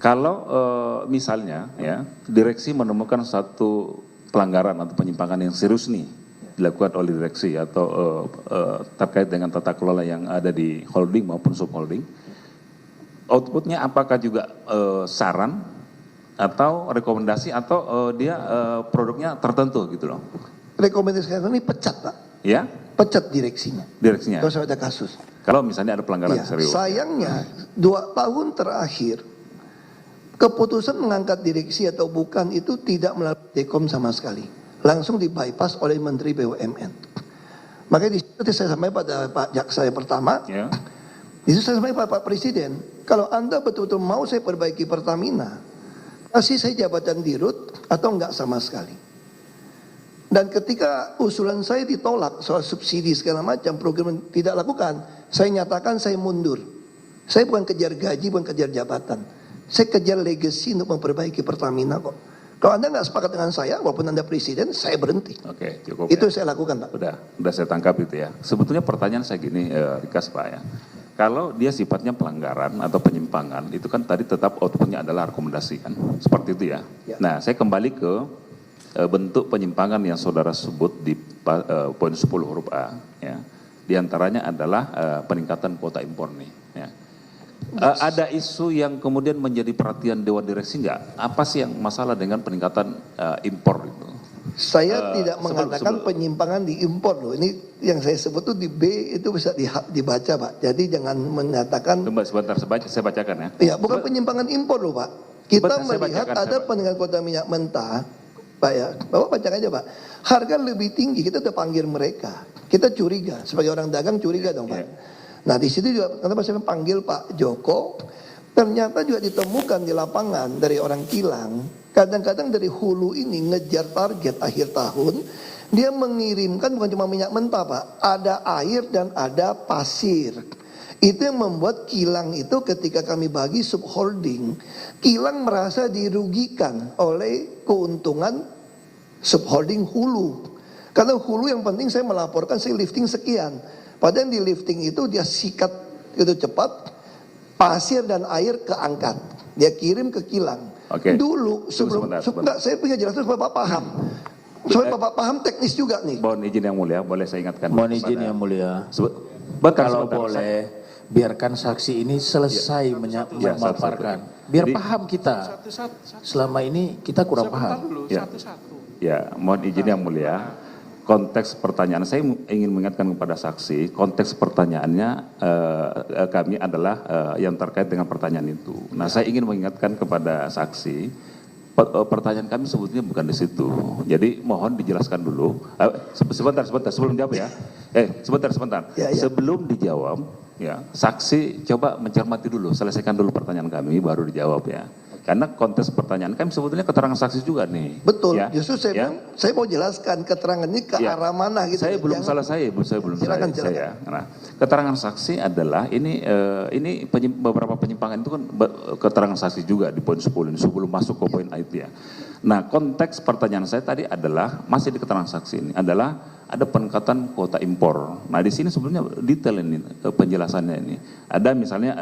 Kalau misalnya ya direksi menemukan satu pelanggaran atau penyimpangan yang serius nih dilakukan oleh direksi atau terkait dengan tata kelola yang ada di holding maupun subholding, outputnya apakah juga saran atau rekomendasi atau dia produknya tertentu gitu loh? Rekomendasi ini pecat, Pak. Ya? Pecat direksinya. Direksinya. Kalau ada kasus. Kalau misalnya ada pelanggaran Ya, serius. sayangnya 2 tahun terakhir keputusan mengangkat direksi atau bukan itu tidak melalui Dekom sama sekali. Langsung di-bypass oleh Menteri BUMN. Makanya di situ saya sampaikan pada Pak Jaksa yang pertama. Ya. Di situ saya sampaikan pada Pak Presiden. Kalau Anda betul-betul mau saya perbaiki Pertamina, kasih saya jabatan dirut atau enggak sama sekali. Dan ketika usulan saya ditolak soal subsidi segala macam, program tidak lakukan, saya nyatakan saya mundur. Saya bukan kejar gaji, bukan kejar jabatan. Saya kejar legacy untuk memperbaiki Pertamina kok. Kalau Anda nggak sepakat dengan saya, walaupun Anda presiden, saya berhenti. Oke, cukup. Itu ya. saya lakukan, Pak. Udah saya tangkap itu ya. Sebetulnya pertanyaan saya gini, Rikas Pak ya. Kalau dia sifatnya pelanggaran atau penyimpangan, itu kan tadi tetap outputnya adalah rekomendasi kan, seperti itu ya. Ya. Nah, saya kembali ke bentuk penyimpangan yang saudara sebut di poin 10 huruf A, ya. Di antaranya adalah peningkatan kuota impor nih. Ya. Ada isu yang kemudian menjadi perhatian Dewan Direksi nggak? Apa sih yang masalah dengan peningkatan impor itu? Saya tidak mengatakan penyimpangan di impor loh. Ini yang saya sebut tuh di B itu bisa dibaca, Pak. Jadi jangan menyatakan. Tunggu sebentar, saya bacakan ya. Ya, bukan penyimpangan impor loh, Pak. Kita melihat ada peningkatan kuota minyak mentah, Pak ya. Bapak bacakan aja, Pak. Harga lebih tinggi, kita udah panggil mereka. Kita curiga, sebagai orang dagang curiga dong, Pak. Nah di situ juga kenapa saya panggil Pak Joko, ternyata juga ditemukan di lapangan dari orang kilang, kadang-kadang dari hulu ini ngejar target akhir tahun, dia mengirimkan bukan cuma minyak mentah Pak, ada air dan ada pasir. Itu yang membuat kilang itu ketika kami bagi subholding, kilang merasa dirugikan oleh keuntungan subholding hulu. Karena hulu yang penting saya melaporkan saya lifting sekian. Padahal di lifting itu dia sikat itu cepat, pasir dan air keangkat, dia kirim ke kilang. Oke. Dulu sebelum sebentar. Saya punya jelaskan supaya Bapak paham. Supaya Bapak paham teknis juga nih. Mohon izin yang mulia, boleh saya ingatkan. Mohon izin yang mulia. Kalau boleh, biarkan saksi ini selesai memaparkan. Biar paham kita. Selama ini kita kurang paham. Ya, mohon izin yang mulia. Konteks pertanyaan saya ingin mengingatkan kepada saksi, konteks pertanyaannya kami adalah yang terkait dengan pertanyaan itu. Nah, saya ingin mengingatkan kepada saksi, pertanyaan kami sebetulnya bukan di situ. Jadi mohon dijelaskan dulu. Sebentar sebelum jawab ya. Sebentar. Ya. Sebelum dijawab, ya saksi coba mencermati dulu, selesaikan dulu pertanyaan kami baru dijawab ya. Karena konteks pertanyaan kami sebetulnya keterangan saksi juga nih. Betul. Ya? Justru saya bilang, saya mau jelaskan keterangan ini ke arah mana gitu. Saya belum selesai. Silakan. Nah, keterangan saksi adalah ini beberapa penyimpangan itu kan keterangan saksi juga di poin 10 ini sebelum masuk ke poin itu ya. Nah, konteks pertanyaan saya tadi adalah masih di keterangan saksi ini adalah ada peningkatan kuota impor. Nah, di sini sebetulnya detail ini penjelasannya ini. Ada misalnya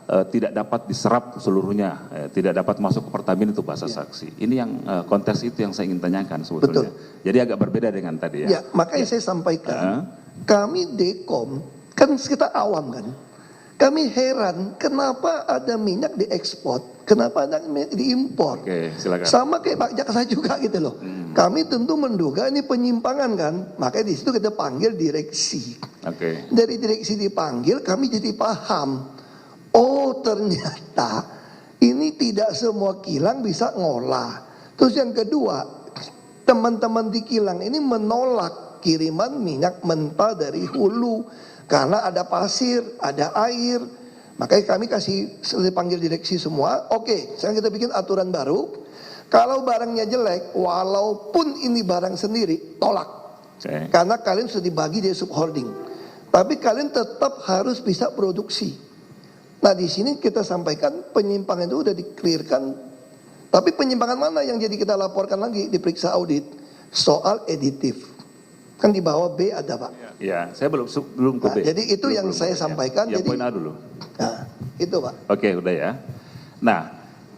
tidak dapat diserap seluruhnya, tidak dapat masuk ke Pertamina itu bahasa saksi. Ini yang konteks itu yang saya ingin tanyakan sebetulnya. Betul. Jadi agak berbeda dengan tadi ya. Ya, makanya saya sampaikan, kami Dekom, kan kita awam kan. Kami heran kenapa ada minyak diekspor, kenapa ada minyak diimpor. Oke, silakan. Sama kayak Pak Jaksa juga gitu loh. Kami tentu menduga ini penyimpangan kan, makanya di situ kita panggil direksi. Oke. Dari direksi dipanggil, kami jadi paham. Oh ternyata ini tidak semua kilang bisa ngolah. Terus yang kedua, teman-teman di kilang ini menolak kiriman minyak mentah dari hulu. Karena ada pasir, ada air. Makanya kami panggil direksi semua. Oke, sekarang kita bikin aturan baru. Kalau barangnya jelek, walaupun ini barang sendiri, tolak. Karena kalian sudah dibagi dari subholding. Tapi kalian tetap harus bisa produksi. Nah di sini kita sampaikan penyimpangan itu udah di-clearkan. Tapi penyimpangan mana yang jadi kita laporkan lagi diperiksa audit? Soal editif. Kan di bawah B ada Pak. Ya, saya belum ke B. Nah, jadi itu yang saya sampaikan. Ya, jadi poin A dulu. Nah, itu Pak. Oke, udah ya. Nah,